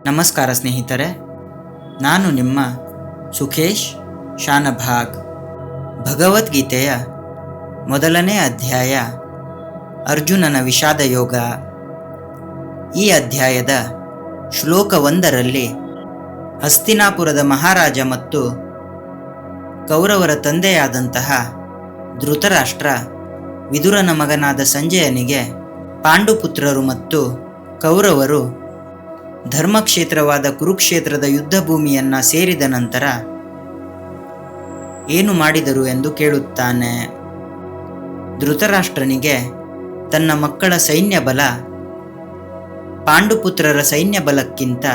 ನಮಸ್ಕಾರ ಸ್ನೇಹಿತರೆ, ನಾನು ನಿಮ್ಮ ಸುಖೇಶ್ ಶಾನಭಾಗ್. ಭಗವದ್ಗೀತೆಯ ಮೊದಲನೇ ಅಧ್ಯಾಯ ಅರ್ಜುನನ ವಿಷಾದ ಯೋಗ. ಈ ಅಧ್ಯಾಯದ ಶ್ಲೋಕ 1ರಲ್ಲಿ ಹಸ್ತಿನಾಪುರದ ಮಹಾರಾಜ ಮತ್ತು ಕೌರವರ ತಂದೆಯಾದಂತಹ ಧೃತರಾಷ್ಟ್ರ ವಿದುರನ ಮಗನಾದ ಸಂಜಯನಿಗೆ ಪಾಂಡುಪುತ್ರರು ಮತ್ತು ಕೌರವರು ಧರ್ಮಕ್ಷೇತ್ರವಾದ ಕುರುಕ್ಷೇತ್ರದ ಯುದ್ಧ ಭೂಮಿಯನ್ನು ಸೇರಿದ ನಂತರ ಏನು ಮಾಡಿದರು ಎಂದು ಕೇಳುತ್ತಾನೆ. ಧೃತರಾಷ್ಟ್ರನಿಗೆ ತನ್ನ ಮಕ್ಕಳ ಸೈನ್ಯ ಬಲ ಪಾಂಡುಪುತ್ರರ ಸೈನ್ಯ ಬಲಕ್ಕಿಂತ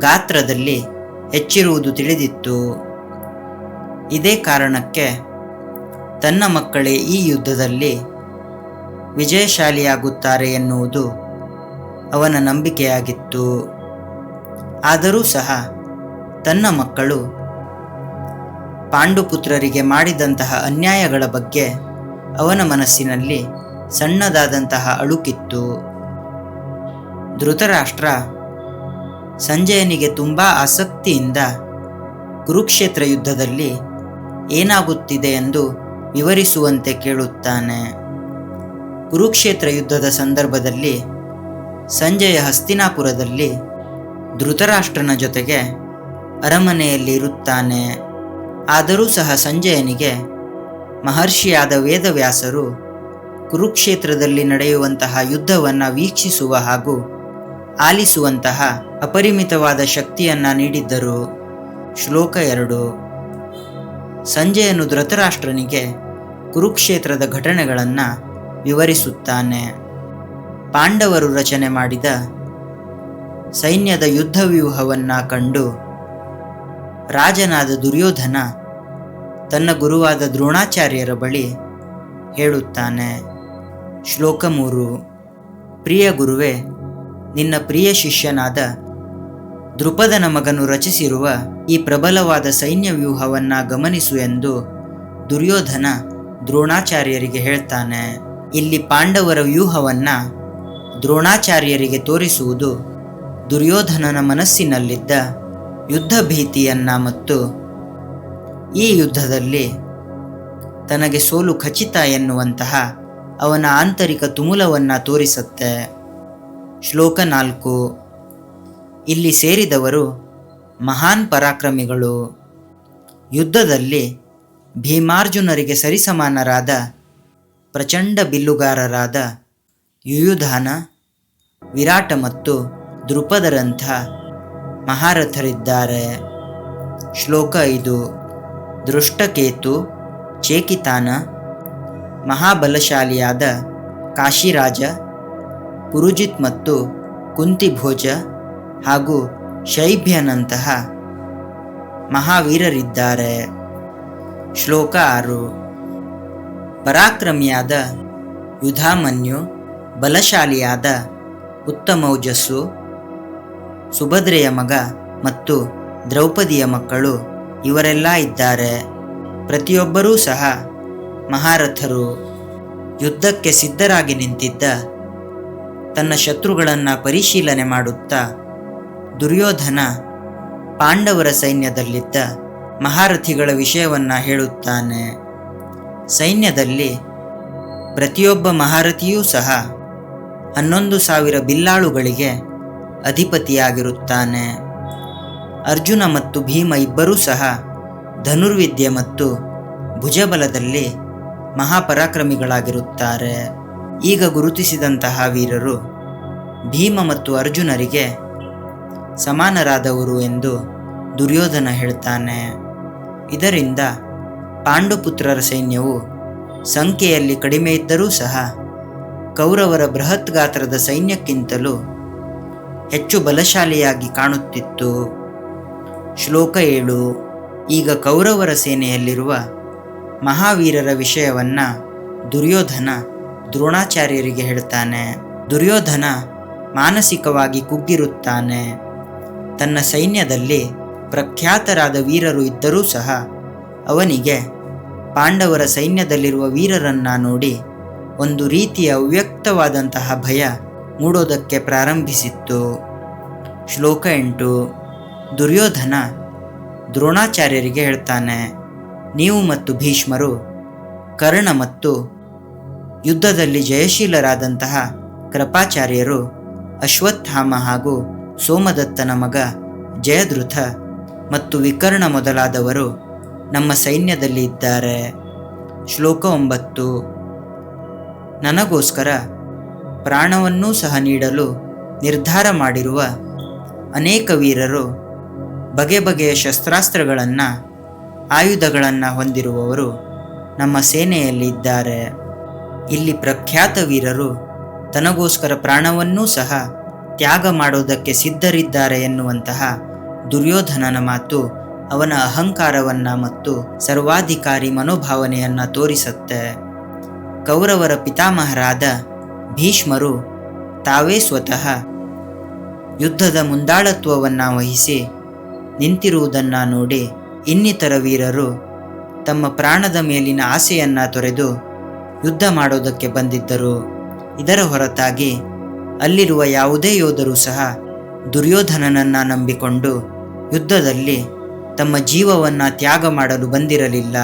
ಗಾತ್ರದಲ್ಲಿ ಹೆಚ್ಚಿರುವುದು ತಿಳಿದಿತ್ತು. ಇದೇ ಕಾರಣಕ್ಕೆ ತನ್ನ ಮಕ್ಕಳೇ ಈ ಯುದ್ಧದಲ್ಲಿ ವಿಜಯಶಾಲಿಯಾಗುತ್ತಾರೆ ಎನ್ನುವುದು ಅವನ ನಂಬಿಕೆಯಾಗಿತ್ತು. ಆದರೂ ಸಹ ತನ್ನ ಮಕ್ಕಳು ಪಾಂಡುಪುತ್ರರಿಗೆ ಮಾಡಿದಂತಹ ಅನ್ಯಾಯಗಳ ಬಗ್ಗೆ ಅವನ ಮನಸ್ಸಿನಲ್ಲಿ ಸಣ್ಣದಾದಂತಹ ಅಳುಕಿತ್ತು. ಧೃತರಾಷ್ಟ್ರ ಸಂಜಯನಿಗೆ ತುಂಬ ಆಸಕ್ತಿಯಿಂದ ಕುರುಕ್ಷೇತ್ರ ಯುದ್ಧದಲ್ಲಿ ಏನಾಗುತ್ತಿದೆ ಎಂದು ವಿವರಿಸುವಂತೆ ಕೇಳುತ್ತಾನೆ. ಕುರುಕ್ಷೇತ್ರ ಯುದ್ಧದ ಸಂದರ್ಭದಲ್ಲಿ ಸಂಜಯ ಹಸ್ತಿನಾಪುರದಲ್ಲಿ ಧೃತರಾಷ್ಟ್ರನ ಜೊತೆಗೆ ಅರಮನೆಯಲ್ಲಿ ಇರುತ್ತಾನೆ. ಆದರೂ ಸಹ ಸಂಜಯನಿಗೆ ಮಹರ್ಷಿಯಾದ ವೇದವ್ಯಾಸರು ಕುರುಕ್ಷೇತ್ರದಲ್ಲಿ ನಡೆಯುವಂತಹ ಯುದ್ಧವನ್ನು ವೀಕ್ಷಿಸುವ ಹಾಗೂ ಆಲಿಸುವಂತಹ ಅಪರಿಮಿತವಾದ ಶಕ್ತಿಯನ್ನು ನೀಡಿದ್ದರು. ಶ್ಲೋಕ 2. ಸಂಜಯನು ಧೃತರಾಷ್ಟ್ರನಿಗೆ ಕುರುಕ್ಷೇತ್ರದ ಘಟನೆಗಳನ್ನು ವಿವರಿಸುತ್ತಾನೆ. ಪಾಂಡವರು ರಚನೆ ಮಾಡಿದ ಸೈನ್ಯದ ಯುದ್ಧ ವ್ಯೂಹವನ್ನು ಕಂಡು ರಾಜನಾದ ದುರ್ಯೋಧನ ತನ್ನ ಗುರುವಾದ ದ್ರೋಣಾಚಾರ್ಯರ ಬಳಿ ಹೇಳುತ್ತಾನೆ. ಶ್ಲೋಕ 3. ಪ್ರಿಯ ಗುರುವೇ, ನಿನ್ನ ಪ್ರಿಯ ಶಿಷ್ಯನಾದ ದೃಪದನ ಮಗನು ರಚಿಸಿರುವ ಈ ಪ್ರಬಲವಾದ ಸೈನ್ಯ ವ್ಯೂಹವನ್ನು ಗಮನಿಸು ಎಂದು ದುರ್ಯೋಧನ ದ್ರೋಣಾಚಾರ್ಯರಿಗೆ ಹೇಳ್ತಾನೆ. ಇಲ್ಲಿ ಪಾಂಡವರ ವ್ಯೂಹವನ್ನು ದ್ರೋಣಾಚಾರ್ಯರಿಗೆ ತೋರಿಸುವುದು ದುರ್ಯೋಧನನ ಮನಸ್ಸಿನಲ್ಲಿದ್ದ ಯುದ್ಧ ಭೀತಿಯನ್ನ ಮತ್ತು ಈ ಯುದ್ಧದಲ್ಲಿ ತನಗೆ ಸೋಲು ಖಚಿತ ಎನ್ನುವಂತಹ ಅವನ ಆಂತರಿಕ ತುಮುಲವನ್ನು ತೋರಿಸುತ್ತೆ. ಶ್ಲೋಕ 4. ಇಲ್ಲಿ ಸೇರಿದವರು ಮಹಾನ್ ಪರಾಕ್ರಮಿಗಳು. ಯುದ್ಧದಲ್ಲಿ ಭೀಮಾರ್ಜುನರಿಗೆ ಸರಿಸಮಾನರಾದ ಪ್ರಚಂಡ ಬಿಲ್ಲುಗಾರರಾದ ಯುಯುಧಾನ, ವಿರಾಟ ಮತ್ತು ದೃಪದರಂಥ ಮಹಾರಥರಿದ್ದಾರೆ. ಶ್ಲೋಕ 5. ದೃಷ್ಟಕೇತು, ಚೇಕಿತಾನ, ಮಹಾಬಲಶಾಲಿಯಾದ ಕಾಶಿರಾಜ, ಪುರುಜಿತ್ ಮತ್ತು ಕುಂತಿಭೋಜ ಹಾಗೂ ಶೈಬ್ಯನಂತಹ ಮಹಾವೀರರಿದ್ದಾರೆ. ಶ್ಲೋಕ 6. ಪರಾಕ್ರಮಿಯಾದ ಯುಧಾಮನ್ಯು, ಬಲಶಾಲಿಯಾದ ಉತ್ತಮೌಜಸ್ಸು, ಸುಭದ್ರೆಯ ಮಗ ಮತ್ತು ದ್ರೌಪದಿಯ ಮಕ್ಕಳು ಇವರೆಲ್ಲ ಇದ್ದಾರೆ. ಪ್ರತಿಯೊಬ್ಬರೂ ಸಹ ಮಹಾರಥರು. ಯುದ್ಧಕ್ಕೆ ಸಿದ್ಧರಾಗಿ ನಿಂತಿದ್ದ ತನ್ನ ಶತ್ರುಗಳನ್ನು ಪರಿಶೀಲನೆ ಮಾಡುತ್ತಾ ದುರ್ಯೋಧನ ಪಾಂಡವರ ಸೈನ್ಯದಲ್ಲಿದ್ದ ಮಹಾರಥಿಗಳ ವಿಷಯವನ್ನು ಹೇಳುತ್ತಾನೆ. ಸೈನ್ಯದಲ್ಲಿ ಪ್ರತಿಯೊಬ್ಬ ಮಹಾರಥಿಯೂ ಸಹ 11,000 ಬಿಲ್ಲಾಳುಗಳಿಗೆ ಅಧಿಪತಿಯಾಗಿರುತ್ತಾನೆ. ಅರ್ಜುನ ಮತ್ತು ಭೀಮ ಇಬ್ಬರೂ ಸಹ ಧನುರ್ವಿದ್ಯೆ ಮತ್ತು ಭುಜಬಲದಲ್ಲಿ ಮಹಾಪರಾಕ್ರಮಿಗಳಾಗಿರುತ್ತಾರೆ. ಈಗ ಗುರುತಿಸಿದಂತಹ ವೀರರು ಭೀಮ ಮತ್ತು ಅರ್ಜುನರಿಗೆ ಸಮಾನರಾದವರು ಎಂದು ದುರ್ಯೋಧನ ಹೇಳ್ತಾನೆ. ಇದರಿಂದ ಪಾಂಡುಪುತ್ರರ ಸೈನ್ಯವು ಸಂಖ್ಯೆಯಲ್ಲಿ ಕಡಿಮೆ ಇದ್ದರೂ ಸಹ ಕೌರವರ ಬೃಹತ್ ಗಾತ್ರದ ಸೈನ್ಯಕ್ಕಿಂತಲೂ ಹೆಚ್ಚು ಬಲಶಾಲಿಯಾಗಿ ಕಾಣುತ್ತಿತ್ತು. ಶ್ಲೋಕ 7. ಈಗ ಕೌರವರ ಸೇನೆಯಲ್ಲಿರುವ ಮಹಾವೀರರ ವಿಷಯವನ್ನು ದುರ್ಯೋಧನ ದ್ರೋಣಾಚಾರ್ಯರಿಗೆ ಹೇಳ್ತಾನೆ. ದುರ್ಯೋಧನ ಮಾನಸಿಕವಾಗಿ ಕುಗ್ಗಿರುತ್ತಾನೆ. ತನ್ನ ಸೈನ್ಯದಲ್ಲಿ ಪ್ರಖ್ಯಾತರಾದ ವೀರರು ಇದ್ದರೂ ಸಹ ಅವನಿಗೆ ಪಾಂಡವರ ಸೈನ್ಯದಲ್ಲಿರುವ ವೀರರನ್ನ ನೋಡಿ ಒಂದು ರೀತಿಯ ಅವ್ಯಕ್ತವಾದಂತಹ ಭಯ ಮೂಡೋದಕ್ಕೆ ಪ್ರಾರಂಭಿಸಿತ್ತು. ಶ್ಲೋಕ 8. ದುರ್ಯೋಧನ ದ್ರೋಣಾಚಾರ್ಯರಿಗೆ ಹೇಳ್ತಾನೆ, ನೀವು ಮತ್ತು ಭೀಷ್ಮರು ಕರ್ಣ ಮತ್ತು ಯುದ್ಧದಲ್ಲಿ ಜಯಶೀಲರಾದಂತಹ ಕೃಪಾಚಾರ್ಯರು ಅಶ್ವತ್ಥಾಮ ಹಾಗೂ ಸೋಮದತ್ತನ ಮಗ ಜಯದ್ರುಥ ಮತ್ತು ವಿಕರ್ಣ ಮೊದಲಾದವರು ನಮ್ಮ ಸೈನ್ಯದಲ್ಲಿ ಇದ್ದಾರೆ. ಶ್ಲೋಕ 9. ನನಗೋಸ್ಕರ ಪ್ರಾಣವನ್ನೂ ಸಹ ನೀಡಲು ನಿರ್ಧಾರ ಮಾಡಿರುವ ಅನೇಕ ವೀರರು, ಬಗೆ ಬಗೆಯ ಶಸ್ತ್ರಾಸ್ತ್ರಗಳನ್ನು ಆಯುಧಗಳನ್ನು ಹೊಂದಿರುವವರು ನಮ್ಮ ಸೇನೆಯಲ್ಲಿ ಇದ್ದಾರೆ. ಇಲ್ಲಿ ಪ್ರಖ್ಯಾತ ವೀರರು ತನಗೋಸ್ಕರ ಪ್ರಾಣವನ್ನೂ ಸಹ ತ್ಯಾಗ ಮಾಡೋದಕ್ಕೆ ಸಿದ್ಧರಿದ್ದಾರೆ ಎನ್ನುವಂತಹ ದುರ್ಯೋಧನನ ಮಾತು ಅವನ ಅಹಂಕಾರವನ್ನು ಮತ್ತು ಸರ್ವಾಧಿಕಾರಿ ಮನೋಭಾವನೆಯನ್ನು ತೋರಿಸುತ್ತೆ. ಕೌರವರ ಪಿತಾಮಹರಾದ ಭೀಷ್ಮರು ತಾವೇ ಸ್ವತಃ ಯುದ್ಧದ ಮುಂದಾಳತ್ವವನ್ನು ವಹಿಸಿ ನಿಂತಿರುವುದನ್ನು ನೋಡಿ ಇನ್ನಿತರ ವೀರರು ತಮ್ಮ ಪ್ರಾಣದ ಮೇಲಿನ ಆಸೆಯನ್ನು ತೊರೆದು ಯುದ್ಧ ಮಾಡೋದಕ್ಕೆ ಬಂದಿದ್ದರು. ಇದರ ಹೊರತಾಗಿ ಅಲ್ಲಿರುವ ಯಾವುದೇ ಯೋಧರು ಸಹ ದುರ್ಯೋಧನನನ್ನು ನಂಬಿಕೊಂಡು ಯುದ್ಧದಲ್ಲಿ ತಮ್ಮ ಜೀವವನ್ನು ತ್ಯಾಗ ಮಾಡಲು ಬಂದಿರಲಿಲ್ಲ.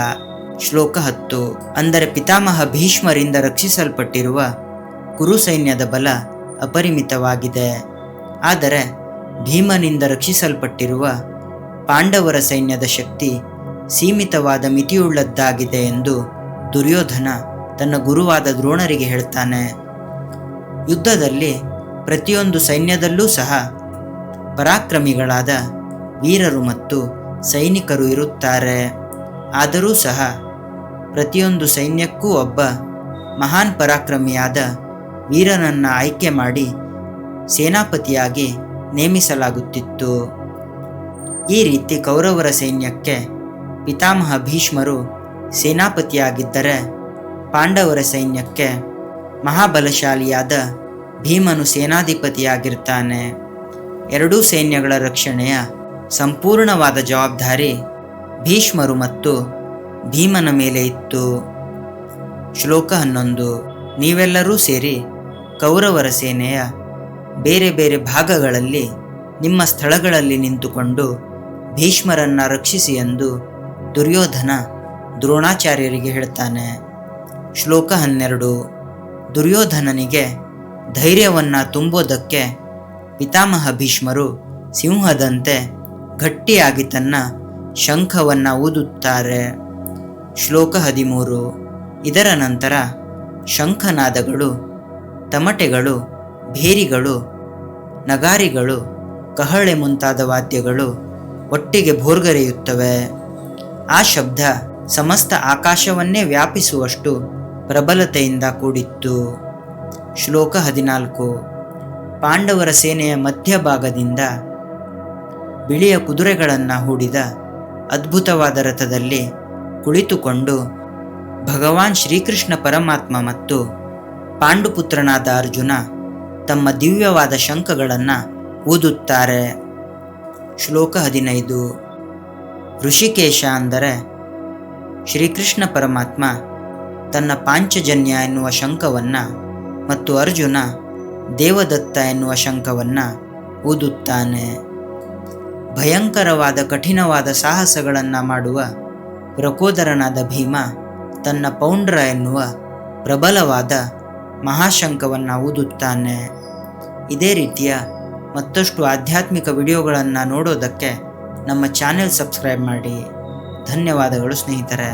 ಶ್ಲೋಕ 10. ಅಂದರೆ ಪಿತಾಮಹ ಭೀಷ್ಮರಿಂದ ರಕ್ಷಿಸಲ್ಪಟ್ಟಿರುವ ಕುರು ಸೈನ್ಯದ ಬಲ ಅಪರಿಮಿತವಾಗಿದೆ. ಆದರೆ ಭೀಮನಿಂದ ರಕ್ಷಿಸಲ್ಪಟ್ಟಿರುವ ಪಾಂಡವರ ಸೈನ್ಯದ ಶಕ್ತಿ ಸೀಮಿತವಾದ ಮಿತಿಯುಳ್ಳದ್ದಾಗಿದೆ ಎಂದು ದುರ್ಯೋಧನ ತನ್ನ ಗುರುವಾದ ದ್ರೋಣರಿಗೆ ಹೇಳ್ತಾನೆ. ಯುದ್ಧದಲ್ಲಿ ಪ್ರತಿಯೊಂದು ಸೈನ್ಯದಲ್ಲೂ ಸಹ ಪರಾಕ್ರಮಿಗಳಾದ ವೀರರು ಮತ್ತು ಸೈನಿಕರು ಇರುತ್ತಾರೆ. ಆದರೂ ಸಹ ಪ್ರತಿಯೊಂದು ಸೈನ್ಯಕ್ಕೂ ಒಬ್ಬ ಮಹಾನ್ ಪರಾಕ್ರಮಿಯಾದ ವೀರನನ್ನು ಆಯ್ಕೆ ಮಾಡಿ ಸೇನಾಪತಿಯಾಗಿ ನೇಮಿಸಲಾಗುತ್ತಿತ್ತು. ಈ ರೀತಿ ಕೌರವರ ಸೈನ್ಯಕ್ಕೆ ಪಿತಾಮಹ ಭೀಷ್ಮರು ಸೇನಾಪತಿಯಾಗಿದ್ದರೆ, ಪಾಂಡವರ ಸೈನ್ಯಕ್ಕೆ ಮಹಾಬಲಶಾಲಿಯಾದ ಭೀಮನು ಸೇನಾಧಿಪತಿಯಾಗಿರ್ತಾನೆ. ಎರಡೂ ಸೈನ್ಯಗಳ ರಕ್ಷಣೆಯ ಸಂಪೂರ್ಣವಾದ ಜವಾಬ್ದಾರಿ ಭೀಷ್ಮರು ಮತ್ತು ಭೀಮನ ಮೇಲೆ ಇತ್ತು. ಶ್ಲೋಕ 11. ನೀವೆಲ್ಲರೂ ಸೇರಿ ಕೌರವರ ಸೇನೆಯ ಬೇರೆ ಬೇರೆ ಭಾಗಗಳಲ್ಲಿ ನಿಮ್ಮ ಸ್ಥಳಗಳಲ್ಲಿ ನಿಂತುಕೊಂಡು ಭೀಷ್ಮರನ್ನು ರಕ್ಷಿಸಿ ಎಂದು ದುರ್ಯೋಧನ ದ್ರೋಣಾಚಾರ್ಯರಿಗೆ ಹೇಳ್ತಾನೆ. ಶ್ಲೋಕ 12. ದುರ್ಯೋಧನನಿಗೆ ಧೈರ್ಯವನ್ನು ತುಂಬೋದಕ್ಕೆ ಪಿತಾಮಹ ಭೀಷ್ಮರು ಸಿಂಹದಂತೆ ಗಟ್ಟಿಯಾಗಿ ತನ್ನ ಶಂಖವನ್ನು ಊದುತ್ತಾರೆ. ಶ್ಲೋಕ 13. ಇದರ ನಂತರ ಶಂಖನಾದಗಳು, ತಮಟೆಗಳು, ಭೇರಿಗಳು, ನಗಾರಿಗಳು, ಕಹಳೆ ಮುಂತಾದ ವಾದ್ಯಗಳು ಒಟ್ಟಿಗೆ ಭೋರ್ಗರೆಯುತ್ತವೆ. ಆ ಶಬ್ದ ಸಮಸ್ತ ಆಕಾಶವನ್ನೇ ವ್ಯಾಪಿಸುವಷ್ಟು ಪ್ರಬಲತೆಯಿಂದ ಕೂಡಿತ್ತು. ಶ್ಲೋಕ 14. ಪಾಂಡವರ ಸೇನೆಯ ಮಧ್ಯಭಾಗದಿಂದ ಬಿಳಿಯ ಕುದುರೆಗಳನ್ನು ಹೂಡಿದ ಅದ್ಭುತವಾದ ರಥದಲ್ಲಿ ಕುಳಿತುಕೊಂಡು ಭಗವಾನ್ ಶ್ರೀಕೃಷ್ಣ ಪರಮಾತ್ಮ ಮತ್ತು ಪಾಂಡುಪುತ್ರನಾದ ಅರ್ಜುನ ತಮ್ಮ ದಿವ್ಯವಾದ ಶಂಖಗಳನ್ನು ಊದುತ್ತಾರೆ. ಶ್ಲೋಕ 15. ಋಷಿಕೇಶ ಅಂದರೆ ಶ್ರೀಕೃಷ್ಣ ಪರಮಾತ್ಮ ತನ್ನ ಪಾಂಚಜನ್ಯ ಎನ್ನುವ ಶಂಖವನ್ನು ಮತ್ತು ಅರ್ಜುನ ದೇವದತ್ತ ಎನ್ನುವ ಶಂಖವನ್ನು ಊದುತ್ತಾನೆ. ಭಯಂಕರವಾದ ಕಠಿಣವಾದ ಸಾಹಸಗಳನ್ನು ಮಾಡುವ ಪ್ರಕೋದರನಾದ ಭೀಮ ತನ್ನ ಪೌಂಡ್ರ ಎನ್ನುವ ಪ್ರಬಲವಾದ ಮಹಾಶಂಖವನ್ನು ಊದುತ್ತಾನೆ. ಇದೇ ರೀತಿಯ ಮತ್ತಷ್ಟು ಆಧ್ಯಾತ್ಮಿಕ ವಿಡಿಯೋಗಳನ್ನು ನೋಡೋದಕ್ಕೆ ನಮ್ಮ ಚಾನೆಲ್ ಸಬ್ಸ್ಕ್ರೈಬ್ ಮಾಡಿ. ಧನ್ಯವಾದಗಳು ಸ್ನೇಹಿತರೆ.